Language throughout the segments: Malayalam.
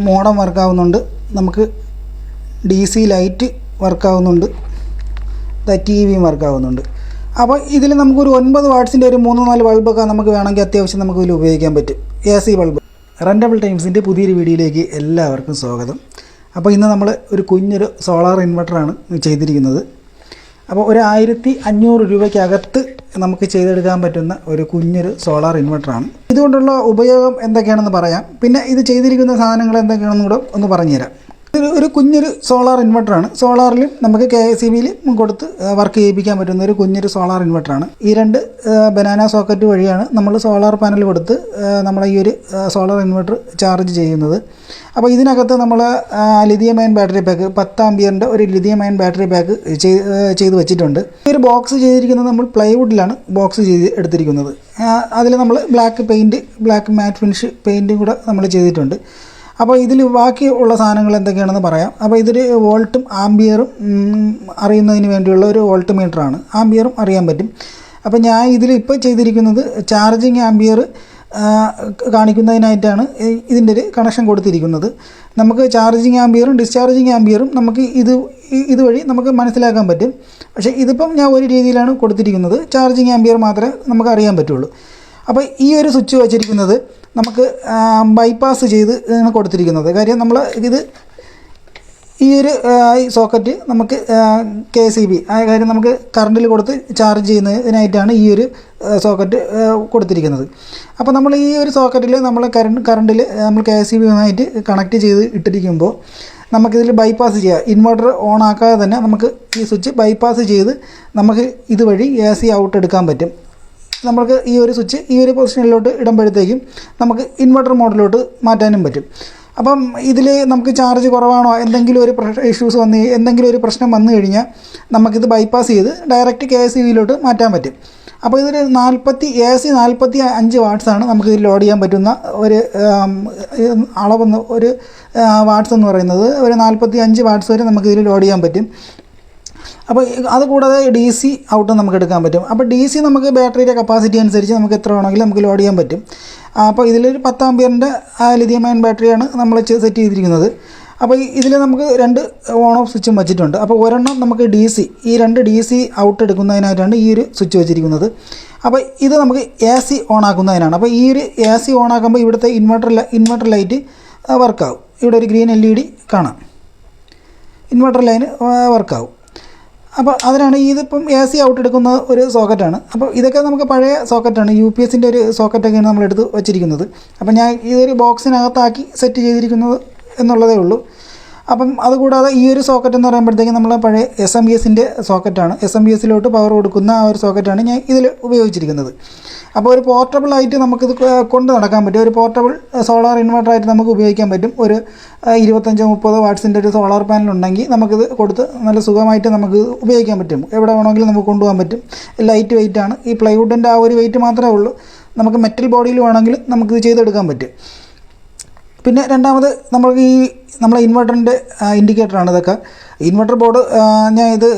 മോഡം വർക്കാവുന്നുണ്ട്, നമുക്ക് DC ലൈറ്റ് വർക്കാവുന്നുണ്ട്, TV വർക്കാവുന്നുണ്ട്. അപ്പോൾ ഇതിൽ നമുക്കൊരു 9 വാട്ട്സിൻ്റെ ഒരു 3-4 ബൾബൊക്കെ നമുക്ക് വേണമെങ്കിൽ അത്യാവശ്യം നമുക്ക് ഇതിൽ ഉപയോഗിക്കാൻ പറ്റും. AC bulb. റെൻ്റബിൾ ടൈംസിൻ്റെ പുതിയൊരു വീഡിയോയിലേക്ക് എല്ലാവർക്കും സ്വാഗതം. അപ്പോൾ ഇന്ന് നമ്മൾ ഒരു കുഞ്ഞൊരു സോളാർ ഇൻവെർട്ടറാണ് ചെയ്തിരിക്കുന്നത്. അപ്പോൾ ഒരു 1500 രൂപയ്ക്കകത്ത് നമുക്ക് ചെയ്തെടുക്കാൻ പറ്റുന്ന ഒരു കുഞ്ഞൊരു സോളാർ ഇൻവെർട്ടറാണ്. ഇതുകൊണ്ടുള്ള ഉപയോഗം എന്തൊക്കെയാണെന്ന് പറയാം. പിന്നെ ഇത് ചെയ്തിരിക്കുന്ന സാധനങ്ങൾ എന്തൊക്കെയാണെന്ന് കൂടെ ഒന്ന് പറഞ്ഞുതരാം. ഒരു കുഞ്ഞൊരു സോളാർ ഇൻവെർട്ടറാണ്. സോളാറിലും നമുക്ക് KSEBയിൽ കൊടുത്ത് വർക്ക് ചെയ്യിപ്പിക്കാൻ പറ്റുന്ന ഒരു കുഞ്ഞൊരു സോളാർ ഇൻവെർട്ടറാണ്. ഈ 2 ബനാന സോക്കറ്റ് വഴിയാണ് നമ്മൾ സോളാർ പാനൽ കൊടുത്ത് നമ്മളെ ഈ ഒരു സോളാർ ഇൻവെർട്ടർ ചാർജ് ചെയ്യുന്നത്. അപ്പോൾ ഇതിനകത്ത് നമ്മൾ ലിഥിയം അയൺ ബാറ്ററി പാക്ക് 10 ആമ്പിയറിൻ്റെ ഒരു ലിഥിയം അയൺ ബാറ്ററി പാക്ക് ചെയ്ത് വെച്ചിട്ടുണ്ട്. ഈ ഒരു ബോക്സ് ചെയ്തിരിക്കുന്നത് നമ്മൾ പ്ലൈവുഡിലാണ് ബോക്സ് ചെയ്ത് എടുത്തിരിക്കുന്നത്. അതിൽ നമ്മൾ ബ്ലാക്ക് മാറ്റ് ഫിനിഷ് പെയിൻറ്റും കൂടെ നമ്മൾ ചെയ്തിട്ടുണ്ട്. അപ്പോൾ ഇതിൽ ബാക്കിയുള്ള സാധനങ്ങൾ എന്തൊക്കെയാണെന്ന് പറയാം. അപ്പോൾ ഇതൊരു വോൾട്ടും ആമ്പിയറും അറിയുന്നതിന് വേണ്ടിയുള്ള ഒരു വോൾട്ട് മീറ്ററാണ്. ആമ്പിയറും അറിയാൻ പറ്റും. അപ്പോൾ ഞാൻ ഇതിൽ ഇപ്പോൾ ചെയ്തിരിക്കുന്നത് ചാർജിങ് ആമ്പിയർ കാണിക്കുന്നതിനായിട്ടാണ് ഇതിൻ്റെ ഒരു കണക്ഷൻ കൊടുത്തിരിക്കുന്നത്. നമുക്ക് ചാർജിങ് ആമ്പിയറും ഡിസ്ചാർജിങ് ആമ്പിയറും നമുക്ക് ഇതുവഴി നമുക്ക് മനസ്സിലാക്കാൻ പറ്റും. പക്ഷേ ഇതിപ്പം ഞാൻ ഒരു രീതിയിലാണ് കൊടുത്തിരിക്കുന്നത്. ചാർജിങ് ആമ്പിയർ മാത്രമേ നമുക്ക് അറിയാൻ പറ്റുള്ളൂ. അപ്പോൾ ഈ ഒരു സ്വിച്ച് വച്ചിരിക്കുന്നത് നമുക്ക് ബൈപ്പാസ് ചെയ്ത് കൊടുത്തിരിക്കുന്നത്. കാര്യം നമ്മൾ ഈ ഒരു സോക്കറ്റ് നമുക്ക് KSEB കാര്യം നമുക്ക് കറണ്ടിൽ കൊടുത്ത് ചാർജ് ചെയ്യുന്നതിനായിട്ടാണ് ഈ ഒരു സോക്കറ്റ് കൊടുത്തിരിക്കുന്നത്. അപ്പോൾ നമ്മൾ ഈ ഒരു സോക്കറ്റിൽ നമ്മൾ കറണ്ടിൽ നമ്മൾ KSEBയുമായിട്ട് കണക്ട് ചെയ്ത് ഇട്ടിരിക്കുമ്പോൾ നമുക്കിതിൽ ബൈപ്പാസ് ചെയ്യാം. ഇൻവെർട്ടർ ഓൺ ആക്കാതെ തന്നെ നമുക്ക് ഈ സ്വിച്ച് ബൈപ്പാസ് ചെയ്ത് നമുക്ക് ഇതുവഴി AC ഔട്ട് എടുക്കാൻ പറ്റും. നമുക്ക് ഈ ഒരു സ്വിച്ച് ഈ ഒരു പൊസിഷനിലോട്ട് ഇടുമ്പോഴത്തേക്കും നമുക്ക് ഇൻവെർട്ടർ മോഡിലോട്ട് മാറ്റാനും പറ്റും. അപ്പം ഇതിൽ നമുക്ക് ചാർജ് കുറവാണോ, എന്തെങ്കിലും ഒരു എന്തെങ്കിലും ഒരു പ്രശ്നം വന്നു കഴിഞ്ഞാൽ നമുക്കിത് ബൈപ്പാസ് ചെയ്ത് ഡയറക്റ്റ് KSEBയിലോട്ട് മാറ്റാൻ പറ്റും. അപ്പോൾ ഇതൊരു AC 45 വാട്ട്സാണ് നമുക്ക് ഇതിൽ ലോഡ് ചെയ്യാൻ പറ്റുന്ന ഒരു അളവെന്ന് ഒരു വാട്ട്സ് എന്ന് പറയുന്നത്. ഒരു 45 വാട്ട്സ് വരെ നമുക്ക് ഇതിൽ ലോഡ് ചെയ്യാൻ പറ്റും. അപ്പോൾ അതുകൂടാതെ DC ഔട്ട് നമുക്ക് എടുക്കാൻ പറ്റും. അപ്പോൾ DC നമുക്ക് ബാറ്ററിയുടെ കപ്പാസിറ്റി അനുസരിച്ച് നമുക്ക് എത്ര വേണമെങ്കിലും നമുക്ക് ലോഡ് ചെയ്യാൻ പറ്റും. അപ്പോൾ ഇതിലൊരു 10 ആമ്പിയറിൻ്റെ ലിഥിയം അയൺ ബാറ്ററിയാണ് നമ്മൾ സെറ്റ് ചെയ്തിരിക്കുന്നത്. അപ്പോൾ ഇതിൽ നമുക്ക് 2 ഓൺ ഓഫ് സ്വിച്ചും വെച്ചിട്ടുണ്ട്. അപ്പോൾ ഒരെണ്ണം നമുക്ക് ഈ 2 DC ഔട്ട് എടുക്കുന്നതിനായിട്ടാണ് ഈ ഒരു സ്വിച്ച് വെച്ചിരിക്കുന്നത്. അപ്പോൾ ഇത് നമുക്ക് AC ഓൺ ആക്കുന്നതിനാണ്. അപ്പോൾ ഈ ഒരു AC ഓൺ ആക്കുമ്പോൾ ഇവിടുത്തെ ഇൻവെർട്ടർ ലൈറ്റ് വർക്കാവും. ഇവിടെ ഒരു ഗ്രീൻ LED കാണാം. ഇൻവെർട്ടർ ലൈൻ വർക്കാവും. അപ്പോൾ അതിനാണ് ഇതിപ്പം AC ഔട്ട് എടുക്കുന്ന ഒരു സോക്കറ്റാണ്. അപ്പോൾ ഇതൊക്കെ നമുക്ക് പഴയ സോക്കറ്റാണ്, UPSൻ്റെ ഒരു സോക്കറ്റൊക്കെയാണ് നമ്മളെടുത്ത് വച്ചിരിക്കുന്നത്. അപ്പം ഞാൻ ഇതൊരു ബോക്സിനകത്താക്കി സെറ്റ് ചെയ്തിരിക്കുന്നത് എന്നുള്ളതേ ഉള്ളൂ. അപ്പം അതുകൂടാതെ ഈ ഒരു സോക്കറ്റ് എന്ന് പറയുമ്പോഴത്തേക്കും നമ്മൾ പഴയ SMBSൻ്റെ സോക്കറ്റാണ്. SMBSലോട്ട് പവർ കൊടുക്കുന്ന ആ ഒരു സോക്കറ്റാണ് ഞാൻ ഇതിൽ ഉപയോഗിച്ചിരിക്കുന്നത്. അപ്പോൾ ഒരു പോർട്ടബിളായിട്ട് നമുക്കിത് കൊണ്ട് നടക്കാൻ പറ്റും. ഒരു പോർട്ടബിൾ സോളാർ ഇൻവെർട്ടറായിട്ട് നമുക്ക് ഉപയോഗിക്കാൻ പറ്റും. ഒരു 25-30 വാട്ട്സിൻ്റെ ഒരു സോളാർ പാനൽ ഉണ്ടെങ്കിൽ നമുക്കിത് കൊടുത്ത് നല്ല സുഖമായിട്ട് നമുക്ക് ഉപയോഗിക്കാൻ പറ്റും. എവിടെ വേണമെങ്കിലും നമുക്ക് കൊണ്ടുപോകാൻ പറ്റും. ലൈറ്റ് വെയിറ്റാണ്. ഈ പ്ലൈവുഡിൻ്റെ ആ ഒരു വെയിറ്റ് മാത്രമേ ഉള്ളൂ. നമുക്ക് മെറ്റൽ ബോഡിയിൽ വേണമെങ്കിൽ നമുക്കിത് ചെയ്തെടുക്കാൻ പറ്റും. പിന്നെ രണ്ടാമത് നമ്മൾക്ക് നമ്മളെ ഇൻവെർട്ടറിൻ്റെ ഇൻഡിക്കേറ്ററാണ് ഇതൊക്കെ. ഇൻവെർട്ടർ ബോർഡ് ഞാൻ ഇത്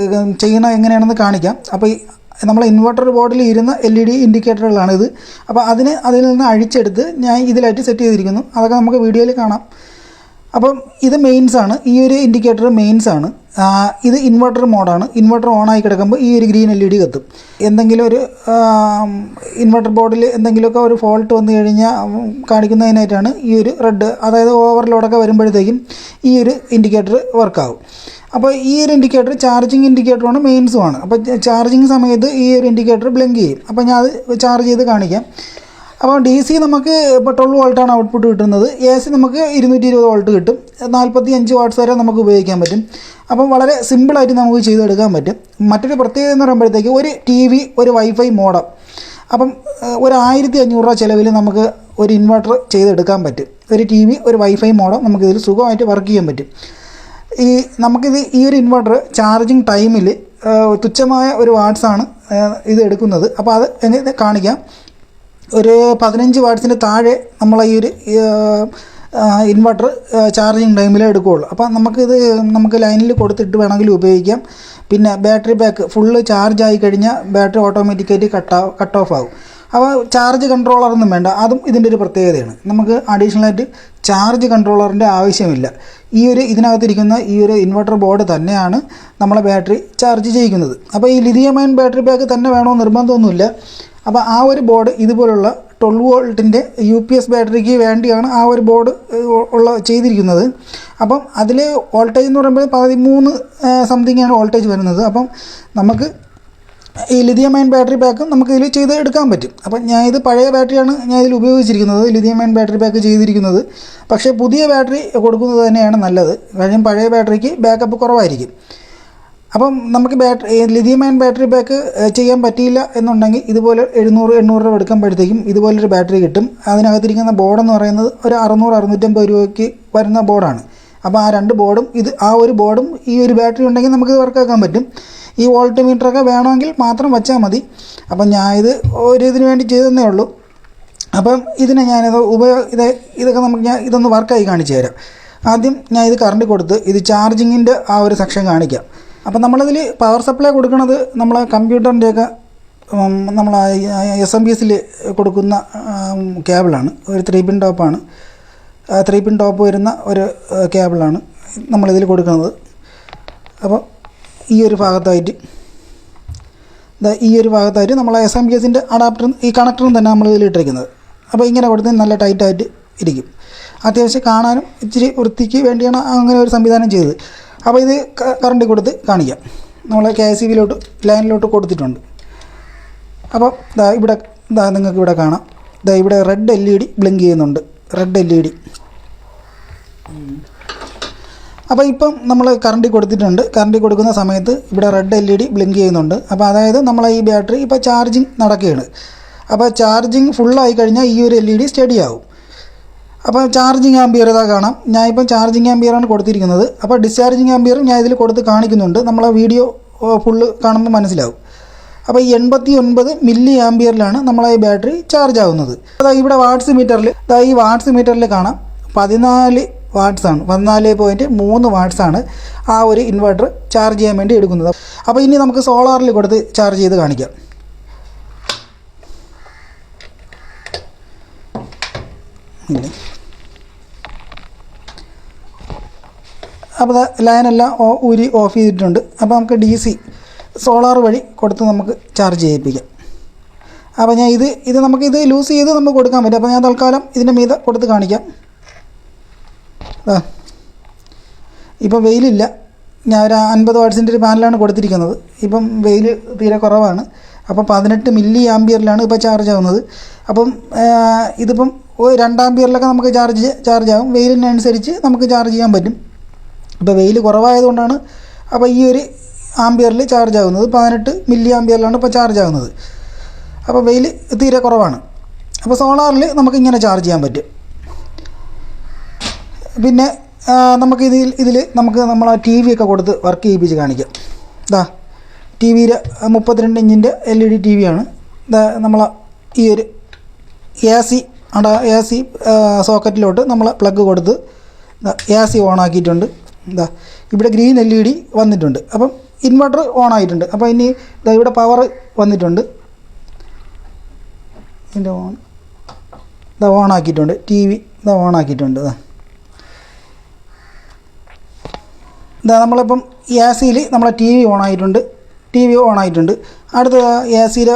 ചെയ്യുന്ന എങ്ങനെയാണെന്ന് കാണിക്കാം. അപ്പോൾ നമ്മളെ ഇൻവെർട്ടർ ബോർഡിൽ ഇരുന്ന LED ഇൻഡിക്കേറ്ററുകളാണിത്. അപ്പോൾ അതിൽ നിന്ന് അഴിച്ചെടുത്ത് ഞാൻ ഇതിലായിട്ട് സെറ്റ് ചെയ്തിരിക്കുന്നു. അതൊക്കെ നമുക്ക് വീഡിയോയിൽ കാണാം. അപ്പം ഇത് മെയിൻസാണ്. ഈ ഒരു ഇൻഡിക്കേറ്റർ മെയിൻസാണ്. ഇത് ഇൻവെർട്ടർ മോഡാണ്. ഇൻവെർട്ടർ ഓണായി കിടക്കുമ്പോൾ ഈ ഒരു ഗ്രീൻ LED കത്തും. എന്തെങ്കിലും ഒരു ഇൻവെർട്ടർ ബോർഡിൽ എന്തെങ്കിലുമൊക്കെ ഒരു ഫോൾട്ട് വന്നു കഴിഞ്ഞാൽ കാണിക്കുന്നതിനായിട്ടാണ് ഈ ഒരു റെഡ്, അതായത് ഓവർലോഡൊക്കെ വരുമ്പോഴത്തേക്കും ഈ ഒരു ഇൻഡിക്കേറ്റർ വർക്കാവും. അപ്പോൾ ഈ ഒരു ഇൻഡിക്കേറ്റർ ചാർജിങ് ഇൻഡിക്കേറ്ററാണ്, മെയിൻസുമാണ്. അപ്പോൾ ചാർജിങ് സമയത്ത് ഈ ഒരു ഇൻഡിക്കേറ്റർ ബ്ലിങ്ക് ചെയ്യും. അപ്പോൾ ഞാൻ അത് ചാർജ് ചെയ്ത് കാണിക്കാം. അപ്പോൾ DC നമുക്ക് ഇപ്പോൾ 12 വോൾട്ടാണ് ഔട്ട്പുട്ട് കിട്ടുന്നത്. AC നമുക്ക് 220 വോൾട്ട് കിട്ടും. 45 വാട്ട്സ് വരെ നമുക്ക് ഉപയോഗിക്കാൻ പറ്റും. അപ്പം വളരെ സിമ്പിളായിട്ട് നമുക്ക് ചെയ്തെടുക്കാൻ പറ്റും. മറ്റൊരു പ്രത്യേകത എന്ന് പറയുമ്പോഴത്തേക്ക് ഒരു TV, ഒരു വൈഫൈ മോഡം. അപ്പം ഒരു 1500 രൂപ ചിലവിൽ നമുക്ക് ഒരു ഇൻവെർട്ടർ ചെയ്തെടുക്കാൻ പറ്റും. ഒരു TV, ഒരു വൈഫൈ മോഡം നമുക്കിതിൽ സുഖമായിട്ട് വർക്ക് ചെയ്യാൻ പറ്റും. ഈ ഒരു ഇൻവെർട്ടർ ചാർജിങ് ടൈമിൽ തുച്ഛമായ ഒരു വാട്ട്സാണ് ഇത് എടുക്കുന്നത്. അപ്പോൾ അത് എങ്ങനെ കാണിക്കാം. ഒരു 15 വാട്ട്സിന് താഴെ നമ്മളെ ഈ ഒരു ഇൻവെർട്ടർ ചാർജിങ് ടൈമിലേ എടുക്കുകയുള്ളൂ. അപ്പോൾ നമുക്ക് ലൈനിൽ കൊടുത്തിട്ട് വേണമെങ്കിൽ ഉപയോഗിക്കാം. പിന്നെ ബാറ്ററി ബാക്ക് ഫുള്ള് ചാർജ് ആയി കഴിഞ്ഞാൽ ബാറ്ററി ഓട്ടോമാറ്റിക്കായിട്ട് കട്ട് ഓഫ് ആകും. അപ്പോൾ ചാർജ് കൺട്രോളറൊന്നും വേണ്ട, അതും ഇതിൻ്റെ ഒരു പ്രത്യേകതയാണ്. നമുക്ക് അഡീഷണലായിട്ട് ചാർജ് കൺട്രോളറിൻ്റെ ആവശ്യമില്ല. ഇതിനകത്തിരിക്കുന്ന ഈ ഒരു ഇൻവെർട്ടർ ബോർഡ് തന്നെയാണ് നമ്മളെ ബാറ്ററി ചാർജ് ചെയ്യിക്കുന്നത്. അപ്പോൾ ഈ ലിഥിയം അയൺ ബാറ്ററി പാക്ക് തന്നെ വേണമെന്ന് നിർബന്ധമൊന്നുമില്ല. അപ്പോൾ ആ ഒരു ബോർഡ് ഇതുപോലുള്ള 12 വോൾട്ടിൻ്റെ UPS ബാറ്ററിക്ക് വേണ്ടിയാണ് ആ ഒരു ബോർഡ് ചെയ്തിരിക്കുന്നത്. അപ്പം അതിൽ വോൾട്ടേജ് എന്ന് പറയുമ്പോൾ 13 സംതിങ്ങാണ് വോൾട്ടേജ് വരുന്നത്. അപ്പം നമുക്ക് ഈ ലിഥിയം അയൺ ബാറ്ററി പാക്കും നമുക്ക് ഇതിൽ ചെയ്ത് എടുക്കാൻ പറ്റും. അപ്പം ഇത് പഴയ ബാറ്ററിയാണ് ഇതിൽ ഉപയോഗിച്ചിരിക്കുന്നത്, ലിഥിയം അയൺ ബാറ്ററി പാക്ക് ചെയ്തിരിക്കുന്നത്. പക്ഷേ പുതിയ ബാറ്ററി കൊടുക്കുന്നത് തന്നെയാണ് നല്ലത്. കാര്യം പഴയ ബാറ്ററിക്ക് ബാക്കപ്പ് കുറവായിരിക്കും. അപ്പം നമുക്ക് ലിഥിയം അയൺ ബാറ്ററി പാക്ക് ചെയ്യാൻ പറ്റിയില്ല എന്നുണ്ടെങ്കിൽ ഇതുപോലെ 700-800 രൂപ എടുക്കുമ്പോഴത്തേക്കും ഇതുപോലൊരു ബാറ്ററി കിട്ടും. അതിനകത്തിരിക്കുന്ന ബോർഡെന്ന് പറയുന്നത് ഒരു 600-650 രൂപയ്ക്ക് വരുന്ന ബോർഡാണ്. അപ്പോൾ ആ 2 ബോർഡും ആ ഒരു ബോർഡും ഈ ഒരു ബാറ്ററി ഉണ്ടെങ്കിൽ നമുക്കിത് വർക്കാക്കാൻ പറ്റും. ഈ വോൾട്ട് മീറ്ററൊക്കെ വേണമെങ്കിൽ മാത്രം വെച്ചാൽ മതി. അപ്പം ഇത് ഇതിന് വേണ്ടി ചെയ്തതന്നേ ഉള്ളൂ. അപ്പം ഇതിനെ ഇതൊക്കെ ഞാൻ ഇതൊന്ന് വർക്കായി കാണിച്ചു തരാം. ആദ്യം ഞാൻ ഇത് കറണ്ട് കൊടുത്ത് ഇത് ചാർജിങ്ങിൻ്റെ ആ ഒരു സെക്ഷൻ കാണിക്കാം. അപ്പം നമ്മളിതിൽ പവർ സപ്ലൈ കൊടുക്കുന്നത് നമ്മളെ കമ്പ്യൂട്ടറിൻ്റെയൊക്കെ നമ്മൾ SMPSൽ കൊടുക്കുന്ന കേബിളാണ്. ഒരു 3 പിൻ ടോപ്പാണ്. 3 പിൻ ടോപ്പ് വരുന്ന ഒരു കേബിളാണ് നമ്മളിതിൽ കൊടുക്കുന്നത്. അപ്പോൾ ഈ ഒരു ഭാഗത്തായിട്ട് നമ്മൾ SMPSൻ്റെ അഡാപ്റ്ററും ഈ കണക്ടറും തന്നെ നമ്മൾ ഇതിലിട്ടിരിക്കുന്നത്. അപ്പോൾ ഇങ്ങനെ കൊടുത്ത് നല്ല ടൈറ്റായിട്ട് ഇരിക്കും. അത്യാവശ്യം കാണാനും ഇച്ചിരി വൃത്തിക്ക് വേണ്ടിയാണ് അങ്ങനെ ഒരു സംവിധാനം ചെയ്തത്. അപ്പോൾ ഇത് കറണ്ട് കൊടുത്ത് കാണിക്കാം. നമ്മൾ KCBയിലോട്ട് ലൈനിലോട്ട് കൊടുത്തിട്ടുണ്ട്. അപ്പോൾ ഇവിടെ നിങ്ങൾക്ക് ഇവിടെ കാണാം. ഇവിടെ റെഡ് LED ബ്ലിങ്ക് ചെയ്യുന്നുണ്ട്. Red LED. അപ്പോൾ ഇപ്പം നമ്മൾ കറണ്ട് കൊടുത്തിട്ടുണ്ട്. കറണ്ട് കൊടുക്കുന്ന സമയത്ത് ഇവിടെ റെഡ് LED ബ്ലിങ്ക് ചെയ്യുന്നുണ്ട്. അപ്പോൾ അതായത് നമ്മളെ ഈ ബാറ്ററി ഇപ്പോൾ ചാർജിങ് നടക്കുകയാണ്. അപ്പോൾ ചാർജിങ് ഫുള്ളായി കഴിഞ്ഞാൽ ഈ ഒരു LED സ്റ്റഡി ആവും. അപ്പോൾ ചാർജിങ് ആംബിയർ കാണാം. ഞാൻ ഇപ്പം ചാർജിങ് ആംബിയറാണ് കൊടുത്തിരിക്കുന്നത്. അപ്പോൾ ഡിസ്ചാർജിങ് ആംബിയറും ഞാൻ ഇതിൽ കൊടുത്ത് കാണിക്കുന്നുണ്ട്. നമ്മളെ വീഡിയോ ഫുള്ള് കാണുമ്പോൾ മനസ്സിലാവും. അപ്പോൾ 89 മില്ലി ആംബിയറിലാണ് നമ്മളെ ഈ ബാറ്ററി ചാർജ് ആവുന്നത്. അതായത് ഇവിടെ വാട്ട്സ് മീറ്ററിൽ കാണാം 14 വാട്ട്സാണ്. 14.3 വാട്ട്സാണ് ആ ഒരു ഇൻവെർട്ടർ ചാർജ് ചെയ്യാൻ വേണ്ടി എടുക്കുന്നത്. അപ്പോൾ ഇനി നമുക്ക് സോളാറിൽ കൊടുത്ത് ചാർജ് ചെയ്ത് കാണിക്കാം. അപ്പോൾ ലൈനെല്ലാം ഓഫ് ചെയ്തിട്ടുണ്ട്. അപ്പോൾ നമുക്ക് DC സോളാർ വഴി കൊടുത്ത് നമുക്ക് ചാർജ് ചെയ്യിപ്പിക്കാം. അപ്പോൾ ഞാൻ ഇത് നമുക്കിത് ലൂസ് ചെയ്ത് നമുക്ക് കൊടുക്കാൻ പറ്റും. അപ്പോൾ ഞാൻ തൽക്കാലം ഇതിൻ്റെ മീതെ കൊടുത്ത് കാണിക്കാം. ഇപ്പം വെയിലില്ല. ഞാൻ ഒരു 50 വാട്ട്സിൻ്റെ ഒരു പാനലാണ് കൊടുത്തിരിക്കുന്നത്. ഇപ്പം വെയിൽ തീരെ കുറവാണ്. അപ്പം 18 മില്ലി ആംബിയറിലാണ് ഇപ്പോൾ ചാർജ് ആവുന്നത്. അപ്പം ഇതിപ്പം 2 ആംബിയറിലൊക്കെ നമുക്ക് ചാർജ് ആവും. വെയിലിനനുസരിച്ച് നമുക്ക് ചാർജ് ചെയ്യാൻ പറ്റും. ഇപ്പോൾ വെയിൽ കുറവായതുകൊണ്ടാണ് അപ്പോൾ ഈ ഒരു ആംബിയറിൽ ചാർജ് ആവുന്നത്. 18 മില്ലി ആംബിയറിലാണ് ഇപ്പോൾ ചാർജ് ആവുന്നത്. അപ്പോൾ വെയിൽ തീരെ കുറവാണ്. അപ്പോൾ സോളാറിൽ നമുക്കിങ്ങനെ ചാർജ് ചെയ്യാൻ പറ്റും. പിന്നെ നമുക്ക് ഇതിൽ നമുക്ക് നമ്മളെ TV ഒക്കെ കൊടുത്ത് വർക്ക് ചെയ്യിപ്പിച്ച് കാണിക്കാം. TVയിൽ 32 ഇഞ്ചിൻ്റെ LED TV ആണ്. നമ്മളെ ഈ ഒരു AC സോക്കറ്റിലോട്ട് നമ്മൾ പ്ലഗ് കൊടുത്ത് AC ഓൺ ആക്കിയിട്ടുണ്ട്. ഇവിടെ ഗ്രീൻ LED വന്നിട്ടുണ്ട്. അപ്പം ഇൻവെർട്ടർ ഓൺ ആയിട്ടുണ്ട്. അപ്പോൾ ഇനി ഇവിടെ പവർ വന്നിട്ടുണ്ട്. ഇതിൻ്റെ ഓൺ ആക്കിയിട്ടുണ്ട്. TV ഓൺ ആക്കിയിട്ടുണ്ട്. നമ്മളിപ്പം ACയിൽ നമ്മളെ TV ഓൺ ആയിട്ടുണ്ട്. അടുത്ത ACയിൽ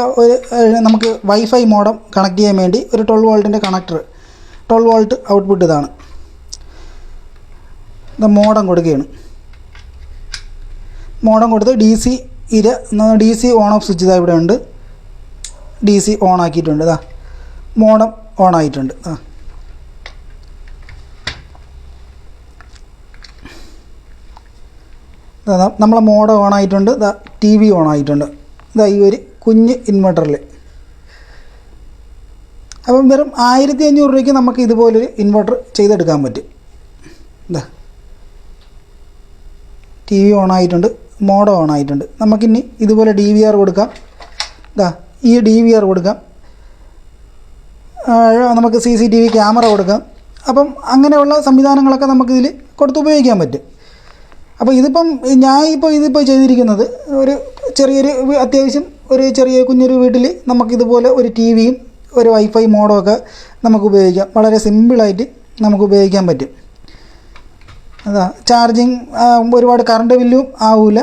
നമുക്ക് വൈഫൈ മോഡം കണക്ട് ചെയ്യാൻ വേണ്ടി ഒരു 12 വോൾട്ടിൻ്റെ കണക്ടർ, 12 വോൾട്ട് ഔട്ട്പുട്ട് ഇതാണ്. മോഡം കൊടുക്കുകയാണ്. മോഡം കൊടുത്ത് DC ഓൺ ഓഫ് സ്വിച്ച് ഇവിടെ ഉണ്ട്. DC ഓൺ ആക്കിയിട്ടുണ്ട്. മോഡം ഓൺ ആയിട്ടുണ്ട്. നമ്മളെ മോഡം ഓൺ ആയിട്ടുണ്ട്. TV ഓൺ ആയിട്ടുണ്ട്. ഈ ഒരു കുഞ്ഞ് ഇൻവെർട്ടറിൽ. അപ്പം വെറും 1500 രൂപയ്ക്ക് നമുക്ക് ഇതുപോലൊരു ഇൻവെർട്ടർ ചെയ്തെടുക്കാൻ പറ്റും. TV ഓൺ ആയിട്ടുണ്ട്. മോഡം ഓൺ ആയിട്ടുണ്ട്. നമുക്കിനി ഇതുപോലെ DVR കൊടുക്കാം. ഈ DVR കൊടുക്കാം. നമുക്ക് CCTV ക്യാമറ കൊടുക്കാം. അപ്പം അങ്ങനെയുള്ള സംവിധാനങ്ങളൊക്കെ നമുക്കിതിൽ കൊടുത്ത് ഉപയോഗിക്കാൻ പറ്റും. അപ്പോൾ ഇതിപ്പോൾ ചെയ്തിരിക്കുന്നത് ഒരു ചെറിയൊരു അത്യാവശ്യം ഒരു ചെറിയ കുഞ്ഞൊരു വീട്ടിൽ നമുക്കിതുപോലെ ഒരു ടി വിയും ഒരു വൈഫൈ മോഡും ഒക്കെ നമുക്ക് ഉപയോഗിക്കാം. വളരെ സിമ്പിളായിട്ട് നമുക്ക് ഉപയോഗിക്കാൻ പറ്റും. അതാ ചാർജിങ് ഒരുപാട് കറണ്ട് ബില്ലും ആവില്ല.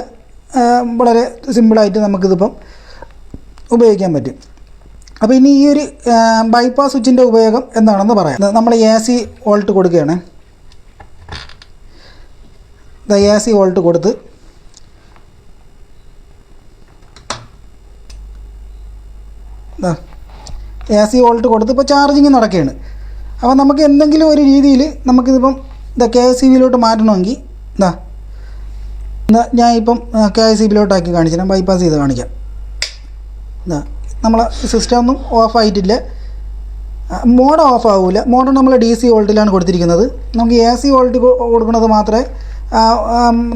വളരെ സിമ്പിളായിട്ട് നമുക്കിതിപ്പം ഉപയോഗിക്കാൻ പറ്റും. അപ്പോൾ ഇനി ഈ ഒരു ബൈപ്പാസ് സ്വിച്ചിൻ്റെ ഉപയോഗം എന്താണെന്ന് പറയാം. നമ്മൾ AC വോൾട്ട് കൊടുക്കുകയാണ്. AC വോൾട്ട് കൊടുത്ത് AC വോൾട്ട് കൊടുത്ത് ഇപ്പോൾ ചാർജിങ് നടക്കുകയാണ്. അപ്പോൾ നമുക്ക് എന്തെങ്കിലും ഒരു രീതിയിൽ നമുക്കിതിപ്പം KCBയിലോട്ട് മാറ്റണമെങ്കിൽ ഞാൻ ഇപ്പം KCBയിലോട്ടാക്കി കാണിച്ചു, ബൈപ്പാസ് ചെയ്ത് കാണിക്കാം. നമ്മളെ സിസ്റ്റം ഒന്നും ഓഫായിട്ടില്ല, മോഡ് ഓഫ് ആവില്ല. മോഡ് നമ്മൾ DC വോൾട്ടിലാണ് കൊടുത്തിരിക്കുന്നത്. നമുക്ക് AC വോൾട്ട് കൊടുക്കുന്നത് മാത്രമേ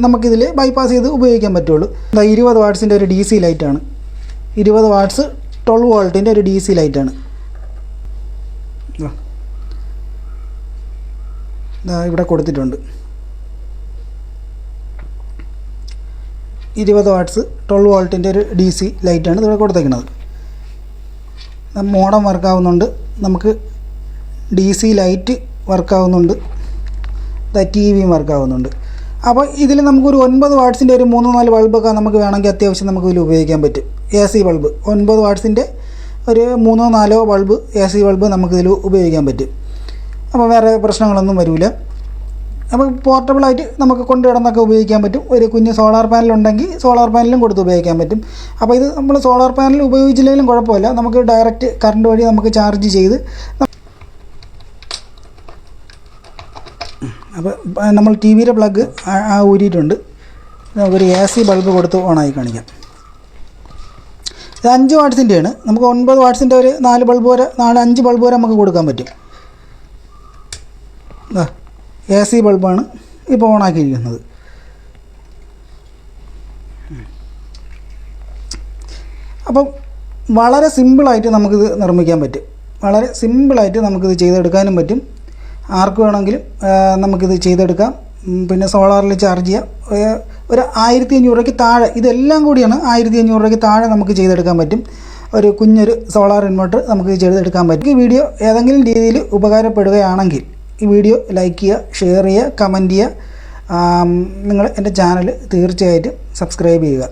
നമുക്കിതിൽ ബൈപ്പാസ് ചെയ്ത് ഉപയോഗിക്കാൻ പറ്റുള്ളൂ. 20 വാട്ട്സിൻ്റെ ഒരു DC ലൈറ്റാണ്. 20 വാട്ട്സ് 12 വോൾട്ടിൻ്റെ ഒരു DC ലൈറ്റാണ്. ഇവിടെ കൊടുത്തിട്ടുണ്ട് 20 വാട്ട്സ് 12 വോൾട്ടിൻ്റെ ഒരു DC ലൈറ്റാണ് ഇവിടെ കൊടുത്തേക്കുന്നത്. മോഡം വർക്കാവുന്നുണ്ട്, നമുക്ക് DC ലൈറ്റ് വർക്കാവുന്നുണ്ട്, TVയും വർക്കാവുന്നുണ്ട്. അപ്പോൾ ഇതിൽ നമുക്കൊരു 9 വാട്ട്സിൻ്റെ ഒരു 3-4 ബൾബൊക്കെ നമുക്ക് വേണമെങ്കിൽ അത്യാവശ്യം നമുക്ക് ഇതിൽ ഉപയോഗിക്കാൻ പറ്റും. AC ബൾബ് 9 വാട്ട്സിൻ്റെ ഒരു 3-4 ബൾബ് AC ബൾബ് നമുക്കിതിൽ ഉപയോഗിക്കാൻ പറ്റും. അപ്പോൾ വേറെ പ്രശ്നങ്ങളൊന്നും വരില്ല. അപ്പോൾ പോർട്ടബിളായിട്ട് നമുക്ക് കൊണ്ടു കിടന്നൊക്കെ ഉപയോഗിക്കാൻ പറ്റും. ഒരു കുഞ്ഞ് സോളാർ പാനലുണ്ടെങ്കിൽ സോളാർ പാനലും കൊടുത്ത് ഉപയോഗിക്കാൻ പറ്റും. അപ്പോൾ ഇത് നമ്മൾ സോളാർ പാനൽ ഉപയോഗിച്ചില്ലെങ്കിലും കുഴപ്പമില്ല, നമുക്ക് ഡയറക്റ്റ് കറണ്ട് വഴി നമുക്ക് ചാർജ് ചെയ്ത്. അപ്പോൾ നമ്മൾ TVയുടെ പ്ലഗ് ഊരിയിട്ടുണ്ട്. നമുക്കൊരു AC ബൾബ് കൊടുത്ത് ഓണായി കാണിക്കാം. ഇത് 5 വാട്ട്സിൻ്റെയാണ്. നമുക്ക് 9 വാട്ട്സിൻ്റെ ഒരു 4 ബൾബ് വരെ 4-5 ബൾബ് വരെ നമുക്ക് കൊടുക്കാൻ പറ്റും. AC ബൾബാണ് ഇപ്പോൾ ഓണാക്കിയിരിക്കുന്നത്. അപ്പം വളരെ സിമ്പിളായിട്ട് നമുക്കിത് നിർമ്മിക്കാൻ പറ്റും. വളരെ സിമ്പിളായിട്ട് നമുക്കിത് ചെയ്തെടുക്കാനും പറ്റും. ആർക്ക് വേണമെങ്കിലും നമുക്കിത് ചെയ്തെടുക്കാം. പിന്നെ സോളാറിൽ ചാർജ് ചെയ്യാം. ഒരു 1500 രൂപയ്ക്ക് താഴെ, ഇതെല്ലാം കൂടിയാണ് 1500 രൂപയ്ക്ക് താഴെ നമുക്ക് ചെയ്തെടുക്കാൻ പറ്റും. ഒരു കുഞ്ഞൊരു സോളാർ ഇൻവെർട്ടർ നമുക്ക് ചെയ്തെടുക്കാൻ പറ്റും. ഈ വീഡിയോ ഏതെങ്കിലും രീതിയിൽ ഉപകാരപ്പെടുകയാണെങ്കിൽ ഈ വീഡിയോ ലൈക്ക് ചെയ്യുക, ഷെയർ ചെയ്യുക, കമൻറ്റ് ചെയ്യുക. നിങ്ങൾ എൻ്റെ ചാനൽ തീർച്ചയായിട്ടും സബ്സ്ക്രൈബ് ചെയ്യുക.